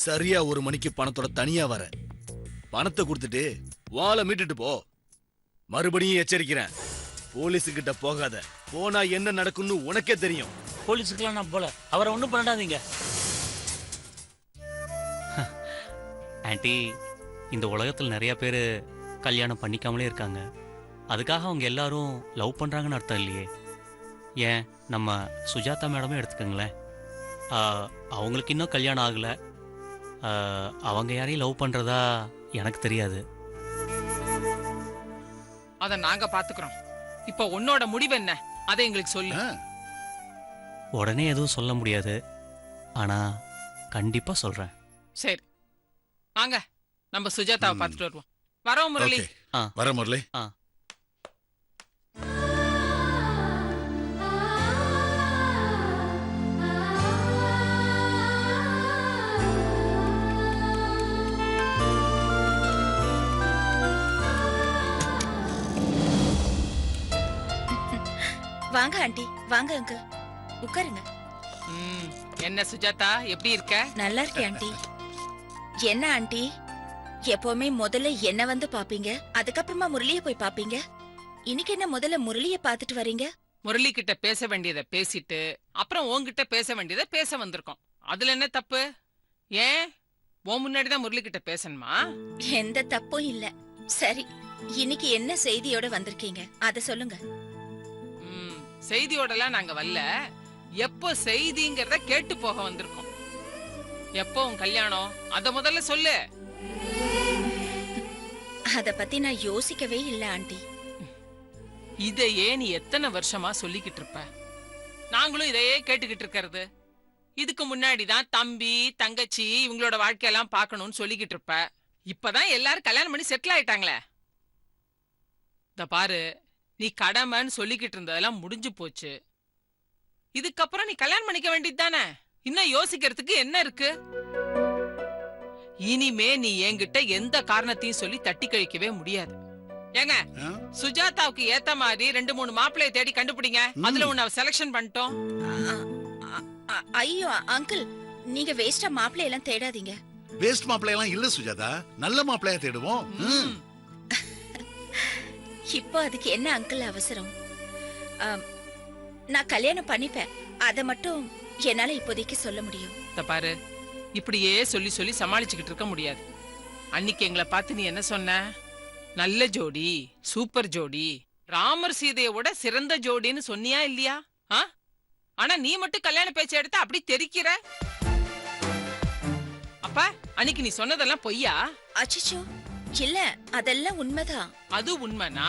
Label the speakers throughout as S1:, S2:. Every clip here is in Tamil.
S1: சரியா 1 மணிக்கு பணத்தோட தனியா வர. பணத்தை கொடுத்துட்டு வாளை மீட்டுட்டு போ. மறுபடியும் எச்சரிக்கிறேன், போலீஸுகிட்ட போகாத. போனா என்ன நடக்கும்னு உனக்கே தெரியும்.
S2: போலீஸுக்கெல்லாம் நான் போல, அவரை ஒன்றும் பண்ணாதீங்க.
S3: ஆண்டி, இந்த உலகத்தில் நிறைய பேர் கல்யாணம் பண்ணிக்காமலே இருக்காங்க. அதுக்காக அவங்க எல்லாரும் லவ் பண்ணுறாங்கன்னு அர்த்தம் இல்லையே. ஏன் நம்ம சுஜாதா மேடமே எடுத்துக்கோங்களேன். அவங்களுக்கு இன்னும் கல்யாணம் ஆகலை. அவங்க யாரையும் லவ் பண்ணுறதா எனக்கு தெரியாது.
S4: அதை நாங்க பாத்துக்கிறோம். இப்போ உன்னோட முடிவு என்ன, அதை எங்களுக்கு சொல்லு.
S3: உடனே எதுவும் சொல்ல முடியாது, ஆனால் கண்டிப்பாக சொல்கிறேன்.
S4: சரி வாங்க, நம்ம சுஜாதாவை பார்த்துட்டு வருவோம். வரோம் முரளி.
S1: வர முரளி.
S5: வாங்க ஆண்டி, வாங்க அங்கிள், உட்காருங்க.
S4: என்ன சுஜாதா, எப்படி இருக்க?
S5: நல்லா இருக்கேன் ஆண்டி. என்ன ஆண்டி, எப்பவுமே முதல்ல என்ன வந்து பாப்பீங்க, அதுக்கப்புறமா முரளிய போய் பாப்பீங்க. இன்னைக்கு என்ன முதல்ல முரளிய பாத்துட்டு வரீங்க?
S4: முரளி கிட்ட பேச வேண்டியதை பேசிட்டு அப்புறம் உன்கிட்ட பேச வேண்டியதை பேச வந்திருக்கோம். அதுல என்ன தப்பு? ஏன் உன் முன்னாடிதான் முரளி கிட்ட பேசணுமா?
S5: எந்த தப்பும் இல்ல. சரி, இன்னைக்கு என்ன செய்தியோட வந்திருக்கீங்க, அத சொல்லுங்க.
S4: செய்தியோடலாம் நாங்க வரல. எப்போ செய்திங்கிறத கேட்டு போக வந்திருக்கோம். எப்போ உன் கல்யாணம், அத முதல்ல சொல்லு.
S5: அத பத்தி நான் யோசிக்கவே இல்ல ஆண்டி.
S4: இதையே நீ எத்தனை வருஷமா சொல்லிக்கிட்டு இருப்ப? நாங்களும் இதையே கேட்டுக்கிட்டு இருக்கிறது. இதுக்கு முன்னாடிதான் தம்பி தங்கச்சி இவங்களோட வாழ்க்கையெல்லாம் பார்க்கணும்னு சொல்லிக்கிட்டு இருப்ப. இப்பதான் எல்லாரும் கல்யாணம் பண்ணி செட்டில் ஆயிட்டாங்களே. இத பாரு, நீ கடமைன்னு சொல்லிக்கிட்டு இருந்ததெல்லாம் முடிஞ்சு போச்சு. இதுக்கப்புறம் நீ கல்யாணம் பண்ணிக்க வேண்டியது தானே. இன்னும் யோசிக்கிறதுக்கு என்ன இருக்கு? இனிமே நீ என்கிட்ட எந்த காரணத்தையும் சொல்லி தட்டி கழிக்கவே முடியாது. ஏங்க, சுஜாதாவுக்கு ஏத்த மாதிரி 2-3 மாப்பிள்ளைய தேடி கண்டுபிடிங்க. அதுல உன்னை செலக்ஷன் பண்ணிட்டோம்.
S5: ஐயோ அங்கிள், நீங்க வேஸ்டா மாப்பிள்ளை எல்லாம் தேடாதீங்க.
S1: வேஸ்ட் மாப்பிள்ளை எல்லாம் இல்ல சுஜாதா, நல்ல மாப்பிள்ளையா தேடுவோம்.
S5: இப்போ அதுக்கு என்ன அங்கிள் அவசரம்? நான் கல்யாணம் பண்ணிப்பேன், அத மட்டும் என்னால இப்போதைக்கு சொல்ல முடியும்.
S4: பாரு, இப்படியே சொல்லி சொல்லி சமாளிச்சுக்கிட்டு இருக்க முடியாது. அன்னைக்கு எங்களை பார்த்து நீ என்ன சொன்ன? நல்ல ஜோடி, சூப்பர் ஜோடி, ராமர் சீதையோட சிறந்த ஜோடின்னு சொன்னியா இல்லையா? ஆனா நீ மட்டும் கல்யாண பேச்சை எடுத்து அப்படி தெரிக்கிற. அப்ப அன்னைக்கு நீ சொன்னதெல்லாம் பொய்யா?
S5: அச்சச்சோ, இல்ல, அதெல்லாம் உண்மைதான்.
S4: அது உண்மைனா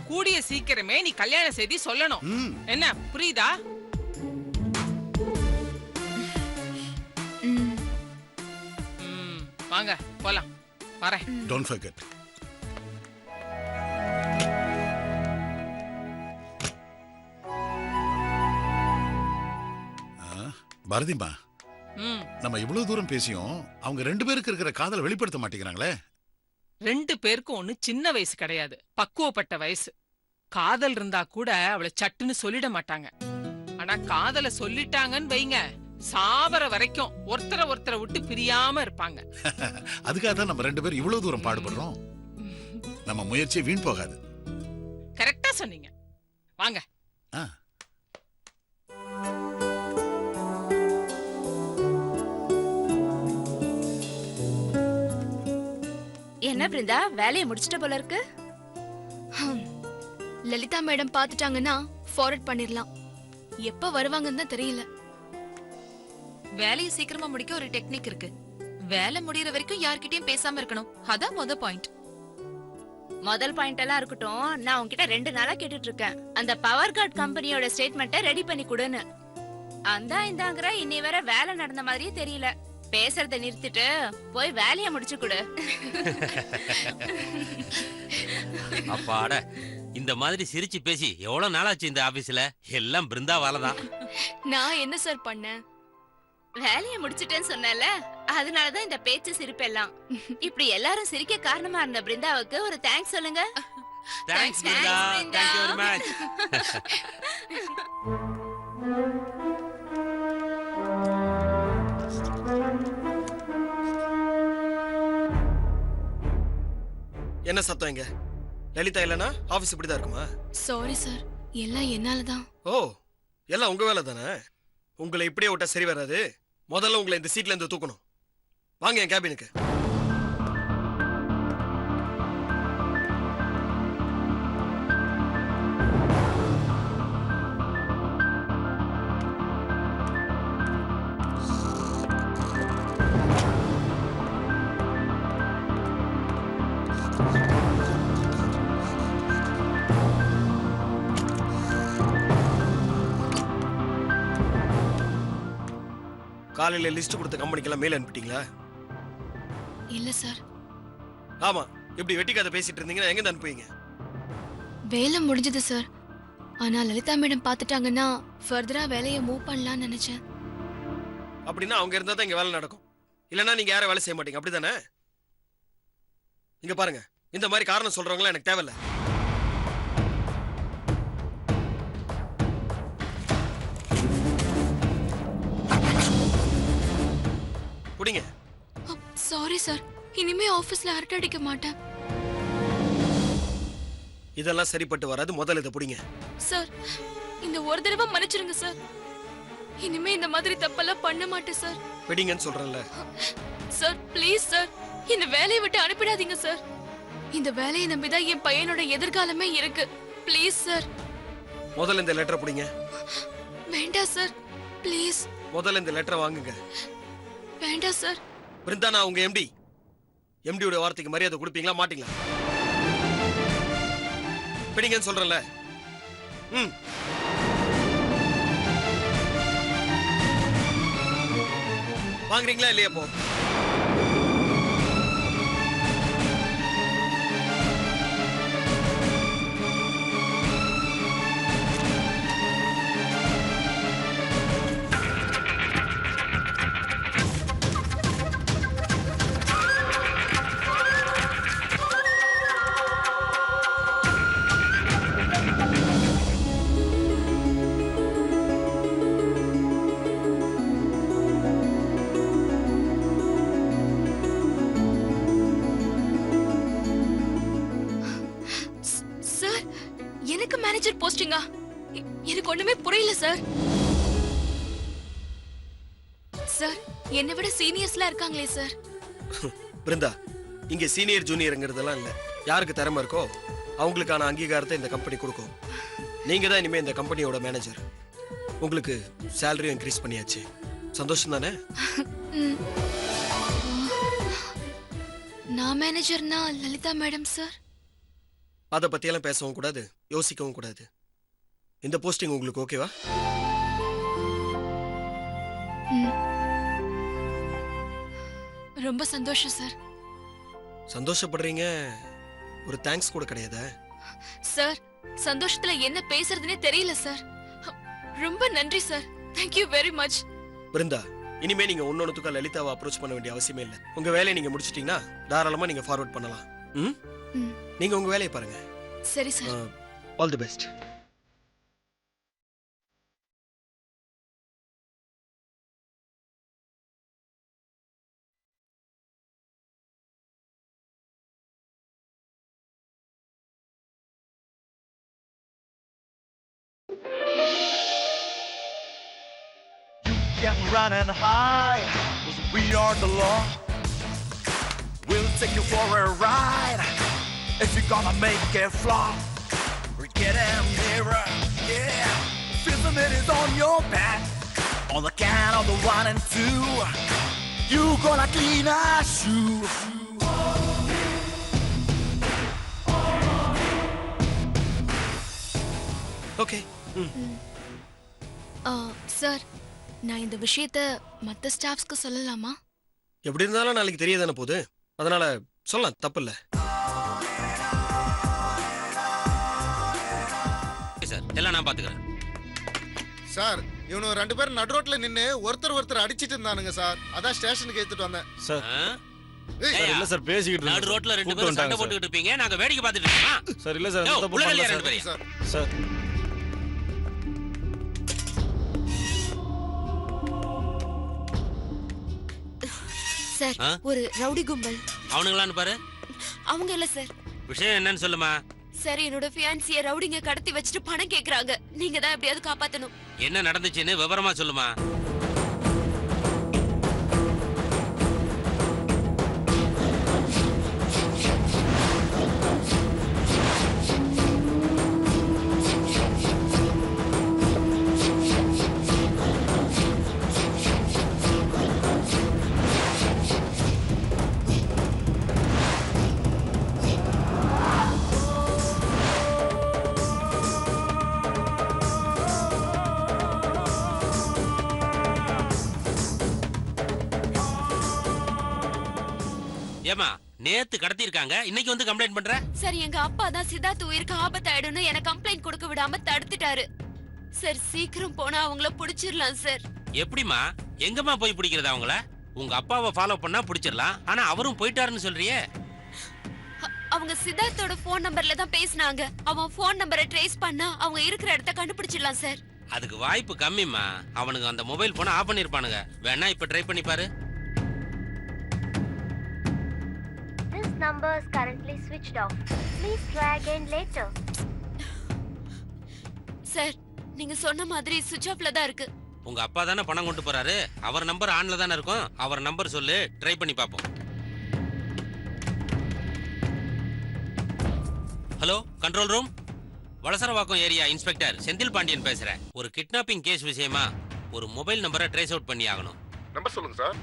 S4: கூடிய சீக்கிரமே நீ கல்யாண செய்தி சொல்லணும். என்ன புரியுதா? வாங்க போலாம். வரேன்.
S1: Don't forget. பாரதிமா, நம்ம இவ்வளவு தூரம் பேசியும் அவங்க 2 பேருக்கு இருக்கிற காதலை வெளிப்படுத்த மாட்டேங்கிறாங்களே.
S4: 2 பேருக்கும் ஒண்ணு சின்ன வயசு கிடையாது, பக்குவப்பட்ட வயசு. காதல் இருந்தா கூட அவளை சட்டுன்னு சொல்லிட மாட்டாங்க. ஆனா காதலை சொல்லிட்டாங்கன்னு வைங்க, சாவர வரைக்கும் ஒருத்தரை விட்டு பிரியாம இருப்பாங்க.
S1: அதுக்காக தான் நம்ம 2 பேரும் இவ்வளவு தூரம் பாடுபடுறோம். நம்ம முயற்சி வீண் போகாது.
S4: கரெக்டா சொன்னீங்க. வாங்க.
S6: என்ன பிருந்தா, வேலையை முடிச்சிட்ட போல இருக்கு.
S7: லலிதா மேடம் பாத்துட்டாங்கன்னா ஃபார்வர்ட் பண்ணிரலாம். எப்ப வருவாங்கன்னு தான் தெரியல.
S6: வேலையை சீக்கிரமா முடிக்க ஒரு டெக்னிக் இருக்கு. வேலை முடியற வரைக்கும் யார்கிட்டயும் பேசாம இருக்கணும். அதான் முதல் பாயிண்ட்.
S5: முதல் பாயிண்ட் எல்லாம் இருக்கட்டும், நான் உன்கிட்ட 2 நாளா கேட்டுட்டு இருக்கேன், அந்த பவர் கார்டு கம்பெனியோட ஸ்டேட்மெண்ட்டை ரெடி பண்ணி கொடுன்னு. இந்தாங்கிற இன்னி வர வேலை நடந்த மாதிரியே தெரியல. பேசுறத நிறுத்திட்டு போய் வேலையை முடிச்சு கொடு.
S8: அப்பாட, இந்த மாதிரி சிரிச்சு பேசி எவ்வளவு நாளாச்சு இந்த ஆபீஸ்ல? எல்லாம் பிருந்தாவால தான்.
S7: நான் என்ன சார் பண்ணேன்?
S5: வேலையை முடிச்சிட்டேன்னு சொன்னல, அதனாலதான் இந்த பேச்சு சிரிப்பெல்லாம். இப்படி எல்லாரும் சிரிக்க காரணமா இருந்த பிருந்தாவுக்கு ஒரு தேங்க்ஸ் சொல்லுங்க.
S8: Thanks Brinda, thank you very much.
S9: என்ன சத்தம் இங்க? லலிதா இல்லனா ஆபீஸ் இப்படி தான் இருக்குமா?
S7: சாரி சார், எல்லாம் என்னால தான்.
S9: ஓ, எல்லாம் உங்க வேலை தானே. உங்களை இப்படியே விட்டா சரி வராது. முதல்ல உங்களை இந்த சீட்ல இருந்து தூக்கணும். வாங்க என் கேபினுக்கு. காலையில லிஸ்ட் கொடுத்த கம்பெனிக்கெல்லாம் மெயில் அனுப்பிட்டீங்களா?
S7: இல்ல சார்.
S9: ஆமா, இப்படி வெட்டி கதை பேசிட்டு இருந்தீங்கன்னா எங்க அனுப்புவீங்க?
S7: வேலை முடிஞ்சது சார். ஆனா லலிதா மேடம் பார்த்துட்டாங்கன்னா ஃபர்தரா வேலையை மூவ் பண்ணலாம்னு நினைச்சேன்.
S9: அப்படின்னா அவங்க இருந்தா தான் இங்க வேலை நடக்கும். இல்லைன்னா நீங்க யாரும் வேலை செய்ய மாட்டீங்க, அப்படிதானே? இங்க பாருங்க, இந்த மாதிரி காரணம் சொல்றவங்களாம் எனக்கு தேவையில்ல. குடிங்க.
S7: சாரி சார், இனிமே ஆபீஸ்ல அரட்டை அடிக்க மாட்டேன்.
S9: இதெல்லாம் சரிப்பட்டு வராது. முதல்ல இதை புடிங்க.
S7: சார், இந்த ஒரு தடவை மன்னிச்சிருங்க சார். இனிமே இந்த மாதிரி தப்பெல்லாம் பண்ண மாட்டேன் சார்.
S9: பிடிங்கன்னு சொல்றேன்ல.
S7: சார் ப்ளீஸ் சார், இந்த வேலையை விட்டு அனுப்பிடாதீங்க சார். இந்த வேலையை நம்பிதான் என் பையனோட எதிர்காலமே இருக்கு. Please sir.
S9: முதல்ல இந்த லெட்டரை புடிங்க.
S7: வேண்டாம் சார், ப்ளீஸ்.
S9: முதல்ல இந்த லெட்டரை வாங்குங்க.
S7: வேண்டாம் சார்.
S9: பிருந்தா, நான் உங்க எம்டி. எம்டியோட வார்த்தைக்கு மரியாதை கொடுப்பீங்களா மாட்டீங்களா? பிடிங்கன்னு சொல்றேன்ல. வாங்குறீங்களா இல்லையா? போ.
S7: சார், எனக்கு மேனேஜர் போஸ்டிங்கா? எனக்கு ஒண்ணுமே புரியல சார். சார், என்னை விட சீனியர்ஸ்லாம் இருக்காங்களே சார்.
S9: பிருந்தா, இங்க சீனியர் ஜூனியர்ங்கிறதெல்லாம் இல்ல. யாருக்கு திறமை இருக்கோ அவங்களுக்கான அங்கீகாரத்தை இந்த கம்பெனி கொடுக்கும். நீங்க தான் இனிமே இந்த கம்பெனியோட மேனேஜர். உங்களுக்கு சேலரியும் இன்க்ரீஸ் பண்ணியாச்சு. சந்தோஷம் தானே?
S7: நான் மேனேஜர்னா லலிதா மேடம் சார்.
S9: அதை பத்தியெல்லாம் பேசவும் கூடாது, யோசிக்கவும் கூடாது. இந்த போஸ்டிங் உங்களுக்கு ஓகேவா?
S7: ரொம்ப சந்தோஷம் சார்.
S9: சந்தோஷப்படுறீங்க, ஒரு தேங்க்ஸ் கூட கிடையாதா?
S7: சார், சந்தோஷத்துல என்ன பேசுறதுனே தெரியல சார். ரொம்ப நன்றி sir. Thank you very much.
S9: Brinda, இனிமே நீங்க ஒன்னொன்னுத்துக்கு லலிதாவை அப்ரோச் பண்ண வேண்டிய அவசியமே இல்லை. உங்க வேலையை நீங்க முடிச்சிட்டீங்கன்னா தாராளமா நீங்க ஃபார்வர்ட் பண்ணலாம். நீங்க உங்க வேலையை பாருங்க.
S7: சரி sir.
S9: All the best.
S10: Get running high, 'cause we are the law. We'll take you for a ride. If you're gonna make it flop, we're getting nearer, yeah. Feeling it is on your back. On the count of the 1 and 2, you gonna clean our shoes.
S9: Okay.
S7: Sir, நான் இந்த விஷயத்தை மத்த ஸ்டாஃப்ஸ்க்கு சொல்லலாமா?
S9: எப்படி இருந்தாலும் நாளைக்கு தெரியதானே போகுது. அதனால சொல்லலாம், தப்பு இல்ல.
S8: சார், எல்லாம் நான் பாத்துக்கிறேன்.
S11: சார், இவனு 2 பேரும் நடு ரோட்ல நின்னு ஒருத்தர் அடிச்சிட்டு இருந்தானுங்க சார். அதான் ஸ்டேஷனுக்கு எடுத்துட்டு வந்தேன்.
S1: சார்,
S8: ஏய்,
S1: இல்ல சார், பேசிக்கிட்டு
S8: நடு ரோட்ல 2 பேரும் சண்டை போட்டுக்கிட்டு இருப்பீங்க, நாங்க வேடிக்கை பார்த்துட்டு இருக்கோம்.
S1: சார், இல்ல சார்,
S8: உள்ள வெளிய 2 பேரும்.
S11: சார்,
S1: சார்,
S7: சார், ஒரு ரவுடி கும்பல்.
S8: அவனுங்களான்னு பாரு.
S7: அவங்க இல்ல சார்,
S8: விஷயம் என்னன்னு சொல்லுமா.
S7: சார் என்னோட ஃபியான்சிய ரவுடிங்க கடத்தி வச்சுட்டு பணம் கேக்குறாங்க. நீங்க தான் எப்படியாவது காப்பாத்தணும்.
S8: என்ன நடந்துச்சுன்னு விவரமா சொல்லுமா. ஏமா நேத்து கடத்தி இருக்காங்க, இன்னைக்கு வந்து கம்ப்ளைண்ட் பண்ற?
S7: சார் எங்க அப்பா தான் சித்தார்த் உயிருக்கு ஆபத்தாயிடும்னு எனக்கு கம்ப்ளைண்ட் கொடுக்க விடாம தடுத்துட்டாரு. சார் சீக்கிரம் போனா அவங்கள புடிச்சிடலாம் சார்.
S8: எப்படிமா, எங்கம்மா போய் பிடிக்கிறது அவங்கள? உங்க அப்பாவை ஃபாலோ பண்ணா பிடிச்சிடலாம், ஆனா அவரும் போயிட்டாருன்னு சொல்றியே.
S7: அவங்க சித்தார்த்தோட போன் நம்பர்ல தான் பேசினாங்க. அவன் போன் நம்பரை ட்ரேஸ் பண்ணா அவங்க இருக்கிற இடத்த கண்டுபிடிச்சிடலாம் சார்.
S8: அதுக்கு வாய்ப்பு கம்மிமா. அவனுக்கு அந்த மொபைல் போனை ஆஃப் பண்ணிருப்பானுங்க. வேணா இப்ப ட்ரை பண்ணி பாரு.
S12: Number is currently switched off. Please try again later.
S7: Sir நீங்க சொன்ன மாதிரி சுவிட்ச் ஆஃப்ல தான் இருக்கு.
S8: உங்க அப்பா தானே பணம் கொண்டு போறாரு, அவர் நம்பர் ஆன்ல தானே இருக்கும். அவர் நம்பர் சொல்லு, ட்ரை பண்ணி பாப்போம். Hello, control room. Valasaravakkam area inspector Senthil Pandian பேசுறேன். ஒரு கிட்னாப்பிங் கேஸ் விஷயமா ஒரு மொபைல் நம்பரை ட்ரேஸ் அவுட் பண்ணி ஆகணும்.
S11: நம்பர் சொல்லுங்க சார்.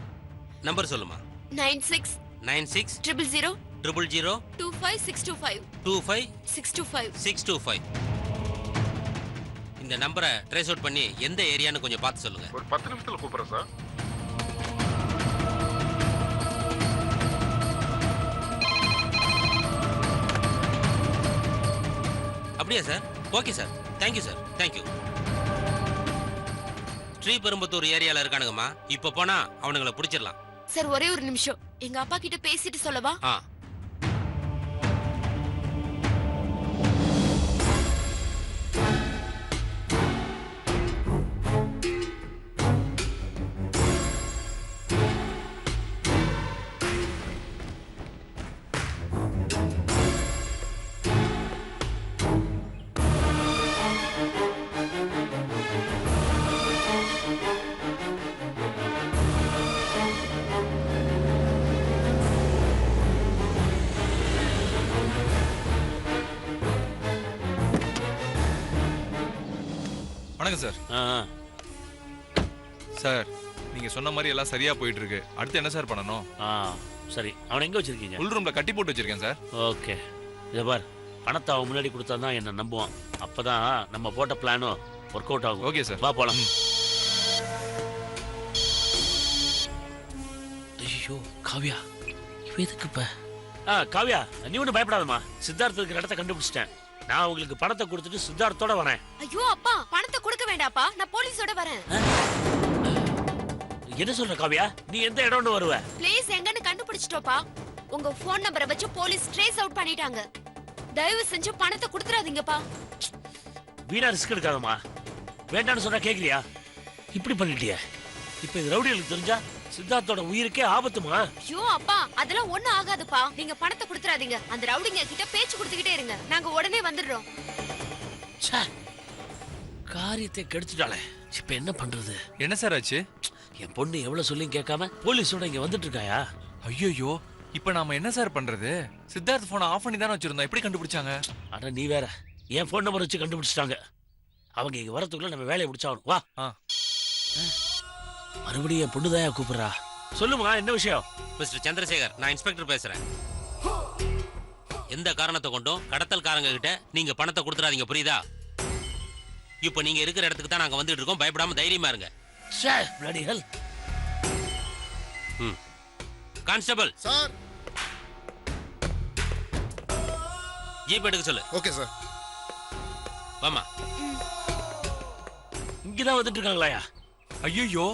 S8: நம்பர் சொல்லுமா.
S7: 96
S8: 96
S7: 000
S8: 000
S7: 25625
S8: 25 625. இந்த நம்பரை ட்ரேஸ் அவுட் பண்ணி எந்த ஏரியான்னு கொஞ்சம் பார்த்து சொல்லுங்க.
S11: ஒரு 10 நிமிஷத்துல கூப்பிடுறேன் சார்.
S8: அப்படியா sir? Okay sir, thank you sir, thank you. Sriperumbudur ஏரியால இருக்கானுங்கம்மா. இப்ப போனா அவனுங்களை பிடிச்சிடலாம்.
S7: சார் ஒரே ஒரு நிமிஷம், எங்க அப்பா கிட்ட பேசிட்டு சொல்லவா?
S13: வணக்கம் சார். சார் நீங்க சொன்ன மாதிரி எல்லாம் சரியா போயிட்டு இருக்கு. அடுத்து என்ன சார் பண்ணணும்?
S2: சரி, அவனை எங்க வச்சிருக்கீங்க?
S13: உள் ரூம்ல கட்டி போட்டு வச்சிருக்கேன் சார்.
S2: ஓகே, இதை பார், பணத்தை அவன் முன்னாடி கொடுத்தா தான் என்ன நம்புவான். அப்பதான் நம்ம போட்ட பிளானும் ஒர்க் அவுட் ஆகும்.
S13: ஓகே சார்,
S2: வா போலாம். ஐயோ காவ்யா, இவ எதுக்கு இப்ப? காவ்யா நீ ஒன்றும் பயப்படாதம்மா. சித்தார்த்த இருக்கிற இடத்த கண்டுபிடிச்சிட்டேன். நான் உங்களுக்கு பணத்தை கொடுத்துட்டு சித்தார்த்தோட வரேன்.
S7: ஐயோ அப்பா, பணத்தை கொடுக்க வேண்டாப்பா, நான் போலீஸோட வரேன்.
S2: என்ன சொல்ற காவ்யா? நீ எந்த இடம்னு வருவ?
S7: பிளேஸ் எங்கன்னு கண்டுபிடிச்சிட்டோப்பா. உங்க போன் நம்பரை வச்சு போலீஸ் ட்ரேஸ் அவுட் பண்ணிட்டாங்க. தயவு செஞ்சு பணத்தை கொடுத்துறாதீங்கப்பா.
S2: வீணா ரிஸ்க் எடுக்காதம்மா. வேண்டான்னு சொன்னா கேக்குறியா? இப்படி பண்ணிட்டிய. இப்ப இது ரவுடிகளுக்கு தெரிஞ்சா சித்தார்த்தோட உயிருக்கே ஆபத்துமா?
S7: ஐயோ அப்பா, அதெல்லாம் ஒண்ணும் ஆகாதுப்பா. நீங்க பணத்தை கொடுத்துறாதீங்க. அந்த ரவுடிங்க கிட்ட பேச்சு கொடுத்துக்கிட்டே இருங்க. நாங்க உடனே வந்துடுறோம்.
S2: காரியத்தை கெடுத்துட்டாளே, இப்ப என்ன பண்றது?
S13: என்ன சார் ஆச்சு?
S2: என் பொண்ணு எவ்வளவு சொல்லியும் கேட்காம போலீஸோட இங்க வந்துட்டு இருக்காயா?
S13: ஐயோ, இப்ப நாம என்ன சார் பண்றது? சித்தார்த் போனை ஆஃப் பண்ணி தானே வச்சிருந்தோம், எப்படி கண்டுபிடிச்சாங்க?
S2: அட நீ வேற, என் போன் நம்பர் வச்சு கண்டுபிடிச்சிட்டாங்க. அவங்க இங்க வரதுக்குள்ள நம்ம வேலையை முடிச்சாகணும். வா. மறுபடியும் என் பொண்ணுதான் கூப்பிடுறா. சொல்லுமா, என்ன விஷயம்?
S8: மிஸ்டர் சந்திரசேகர், நான் இன்ஸ்பெக்டர் பேசுறேன். எந்த காரணத்தை கொண்டும் கடத்தல்காரங்க கிட்ட நீங்க பணத்தை கொடுத்துறாதீங்க, புரியுதா? இப்ப நீங்க இருக்கிற இடத்துக்கு தான் நாங்க வந்துட்டு இருக்கோம். பயப்படாம தைரியமா இருங்க. கான்ஸ்டபிள்
S11: சார்,
S8: ஜீப் எடுக்க சொல்லு.
S11: Okay sir.
S8: வாமா.
S2: இங்கதான் வந்துட்டு இருக்காங்களா?
S13: ஐயோ,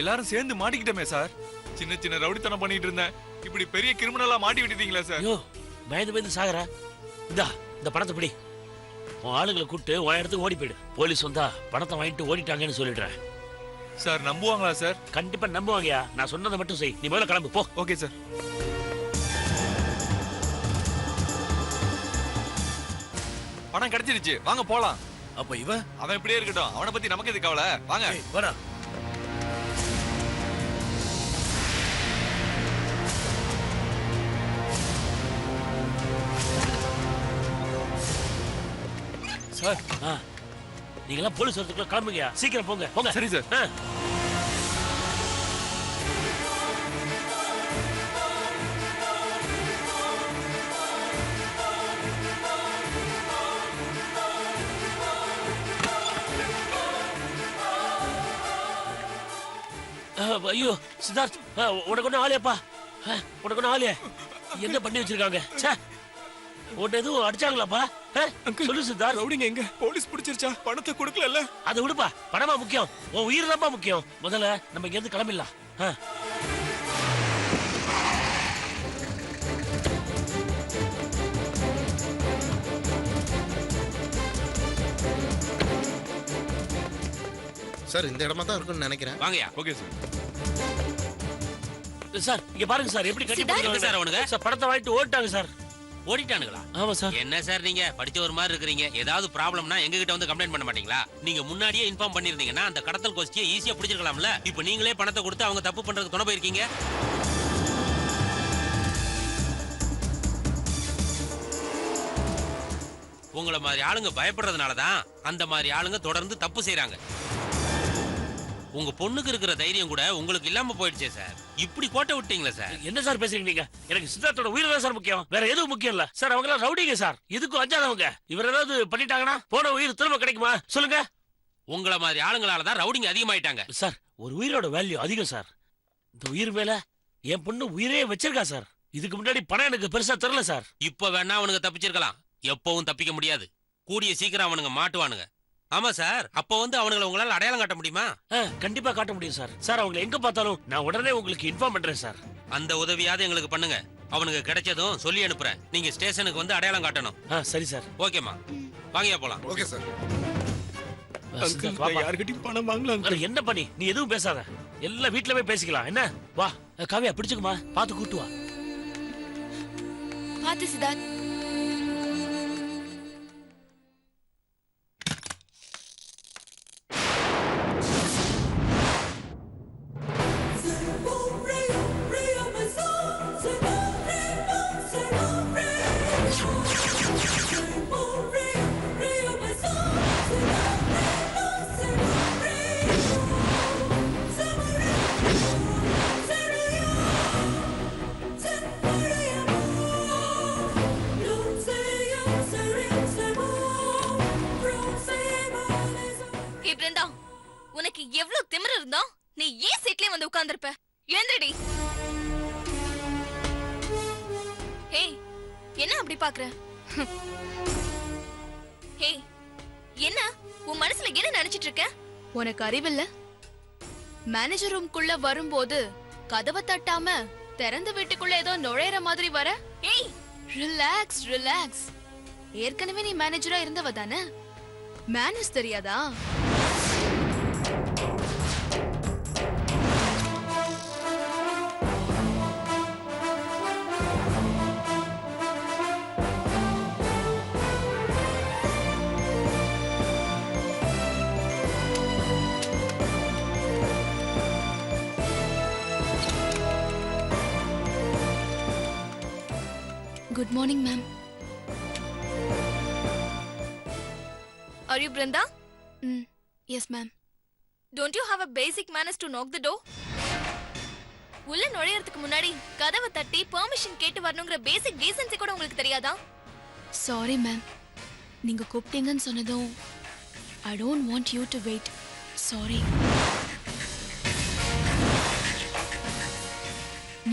S13: எல்லாரும் சேர்ந்து மாட்டிக்கிட்டோமே சார். சின்ன சின்ன ரவுடித்தனம் பண்ணிட்டு இருந்தேன், இப்படி பெரிய கிரிமினலா மாட்டி விட்டுட்டீங்களா சார்?
S2: ஐயோ, பயந்து பயந்து சாகரா. இந்த பணத்தை பிடி. உன் ஆளுங்களை கூப்பிட்டு உன் இடத்துக்கு ஓடி போயிடு. போலீஸ் வந்தா பணத்தை வாங்கிட்டு ஓடிட்டாங்கன்னு சொல்லிடுறேன்.
S13: சார் நம்புவாங்களா சார்?
S2: கண்டிப்பா நம்புவாங்கயா. நான் சொன்னதை மட்டும் செய். நீ முதல்ல கிளம்பு போ.
S13: Okay sir. பணம் கிடைச்சிருச்சு, வாங்க போலாம்.
S1: அப்ப இவன்
S13: அவன் இப்படியே இருக்கட்டும், அவனை பத்தி நமக்கு எது கவலை, வாங்க.
S1: வாடா.
S2: சார் நீங்களாம் போலீஸ் வரதுக்குள்ள கிளம்புங்க, சீக்கிரம் போங்க போங்க.
S13: சரி சார்.
S2: ஐயோ சித்தார்த், உனக்கு ஒன்றும் ஆலையாப்பா, உனக்கு ஒன்றும் ஆலையா? என்ன பண்ணி வச்சிருக்காங்க? உன்னை எதுவும் அடிச்சாங்களாப்பா? சொல்லு சித்தார்த்.
S13: ரவுடிங்க எங்க? போலீஸ் பிடிச்சிருச்சா? பணத்தை கொடுக்கல.
S2: அதை விடுப்பா, பணமா முக்கியம், உன் உயிர் தான்ப்பா முக்கியம். முதல்ல நம்ம இங்க இருந்து கிளம்பிடலாம்.
S11: சார் இந்த இடமா தான் இருக்கும்னு நினைக்கிறேன்.
S8: வாங்கயா.
S13: Okay sir.
S2: சார் இங்க பாருங்க சார், எப்படி கட்டி போடுறாங்க
S8: சார் அவனுங்க.
S2: சார் பணத்தை வாங்கிட்டு ஓடிட்டாங்க சார்.
S8: ஓடிட்டானுங்களா?
S2: ஆமா சார்.
S8: என்ன சார் நீங்க படிச்ச ஒரு மாதிரி இருக்கீங்க. ஏதாவது ப்ராப்ளம்னா எங்க கிட்ட வந்து கம்ப்ளைண்ட் பண்ண மாட்டீங்களா? நீங்க முன்னாடியே இன்ஃபார்ம் பண்ணிருந்தீங்கன்னா அந்த கடத்தல் கோஷ்டியை ஈஸியா பிடிச்சிருக்கலாம்ல. இப்போ நீங்களே பணத்தை கொடுத்து அவங்க தப்பு பண்றதுக்கு துணை போயிருக்கீங்க. உங்களை மாதிரி ஆளுங்க பயப்படுறதுனால தான் அந்த மாதிரி ஆளுங்க தொடர்ந்து தப்பு செய்யறாங்க. உங்க பொண்ணுக்கு இருக்கிற தைரியம் கூட உங்களுக்கு இல்லாம போயிடுச்சே சார். இப்படி கோட்டை விட்டீங்களா சார்?
S2: என்ன சார் பேசுறீங்க நீங்க? எனக்கு சித்தார்த்தோட உயிர் தான் சார் முக்கியம், வேற எதுவும் முக்கியம் இல்ல சார். அவங்க எல்லாம் ரவுடிங்க சார், இதுக்கும் அஞ்சாதவங்க. இவர் ஏதாவது பண்ணிட்டாங்கன்னா போன உயிர் திரும்ப கிடைக்குமா சொல்லுங்க?
S8: உங்களை மாதிரி ஆளுங்களால தான் ரவுடிங்க அதிகமாயிட்டாங்க
S2: சார். ஒரு உயிரோட வேல்யூ அதிகம் சார். இந்த உயிர் மேல என் பொண்ணு உயிரே வச்சிருக்கா சார். இதுக்கு முன்னாடி பணம் எனக்கு பெருசா தெரியல சார்.
S8: இப்ப வேணா அவனுங்க தப்பிச்சிருக்கலாம், எப்பவும் தப்பிக்க முடியாது. கூடிய சீக்கிரம் அவனுங்க மாட்டுவானுங்க. ஆமா சார். அப்ப வந்து அவனுங்களை உங்களால அடையாளம் காட்ட முடியுமா?
S2: கண்டிப்பா காட்ட முடியும் சார். சார் அவங்களை எங்க பார்த்தாலும் நான் உடனே உங்களுக்கு இன்ஃபார்ம் பண்றேன் சார்.
S8: அந்த உதவியாவது எங்களுக்கு பண்ணுங்க. அவனுக்கு கிடைச்சதும் சொல்லி அனுப்புறேன். நீங்க ஸ்டேஷனுக்கு வந்து அடையாளம் காட்டணும்.
S2: சரி சார்.
S8: ஓகேமா, வாங்கியா போலாம்.
S11: Okay sir.
S13: யார்கிட்டயும் பணம் வாங்கலாம்.
S2: என்ன பண்ணி நீ எதுவும் பேசாத, எல்லாம் வீட்டுல போய் பேசிக்கலாம். என்ன வா காவியா, பிடிச்சுக்குமா, பாத்து கூட்டு வா.
S7: பாத்து சித்தார்த்.
S6: உனக்கு எவ்வளவு திமிரு இருந்தா நீ ஏன் சீட்லயே வந்து உட்கார்ந்திருப்ப? எழுந்திரடி. ஹேய், என்ன அப்படி பாக்குற? ஹேய், என்ன உன் மனசுல என்ன நினைச்சிட்டு இருக்க?
S7: உனக்கு அறிவில்ல? மேனேஜர் ரூம்குள்ள வரும்போது கதவை தட்டாம திறந்த வீட்டுக்குள்ள ஏதோ நுழையிற மாதிரி வர?
S6: ஏய்,
S7: ரிலாக்ஸ் ரிலாக்ஸ். ஏற்கனவே நீ மேனேஜரா இருந்தவ தானே, மேனேஜ் தெரியாதா? Good morning, ma'am.
S6: Are you Brinda?
S7: Yes, ma'am.
S6: Don't you have a basic manners to knock the door? உள்ள நுழையறதுக்கு முன்னாடி கதவை தட்டி பெர்மிஷன் கேட்டு வரணும்ங்கற பேசிக் டீசன்சி கூட உங்களுக்கு தெரியாதா?
S7: Sorry, ma'am. நீங்க கூப்பிட்டீங்கன்னு சொன்னதும் I don't want you to wait. Sorry.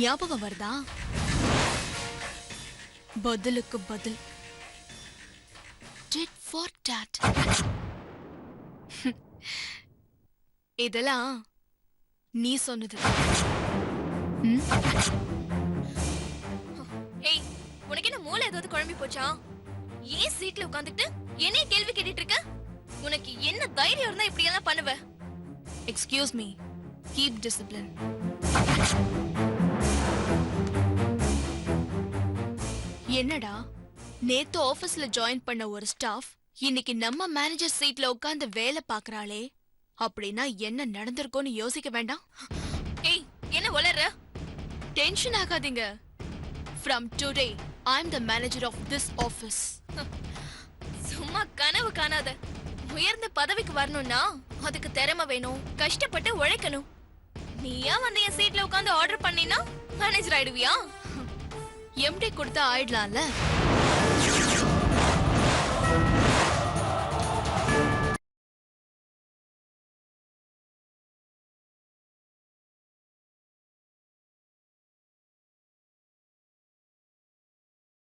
S7: ஞாபகம் வருதா? பதிலுக்கு பதில். Tit for tat. இதெல்லாம் நீ சொன்னது.
S6: ஏய், உனக்கு என்ன மூளை ஏதாவது குழம்பி போச்சா? ஏன் சீட்ல உட்கார்ந்துட்டு என்னைய கேள்வி கேட்டிட்டு இருக்க? உனக்கு என்ன தைரியம் இருந்தா இப்படி எல்லாம் பண்ணுவ?
S7: Excuse me. Keep discipline. என்னடா, நேத்து ஆபீஸ்ல ஜாயின் பண்ண ஒரு ஸ்டாஃப் இன்னைக்கு நம்ம மேனேஜர் சீட்ல உட்கார்ந்து வேலை பாக்குறாளே, அப்படின்னா என்ன நடந்திருக்கும்னு யோசிக்க வேண்டாம்.
S6: ஏய் என்ன உளற?
S7: டென்ஷன் ஆகாதீங்க. From today, I'm the manager of this office.
S6: சும்மா கனவு காணாத. உயர்ந்த பதவிக்கு வரணும்னா அதுக்கு திறமை வேணும், கஷ்டப்பட்டு உழைக்கணும். நீயா வந்து என் சீட்ல உட்கார்ந்து ஆர்டர் பண்ணினா மேனேஜர் ஆயிடுவியா?
S7: எம்டி கொடுத்தா ஆயிடலாம்ல.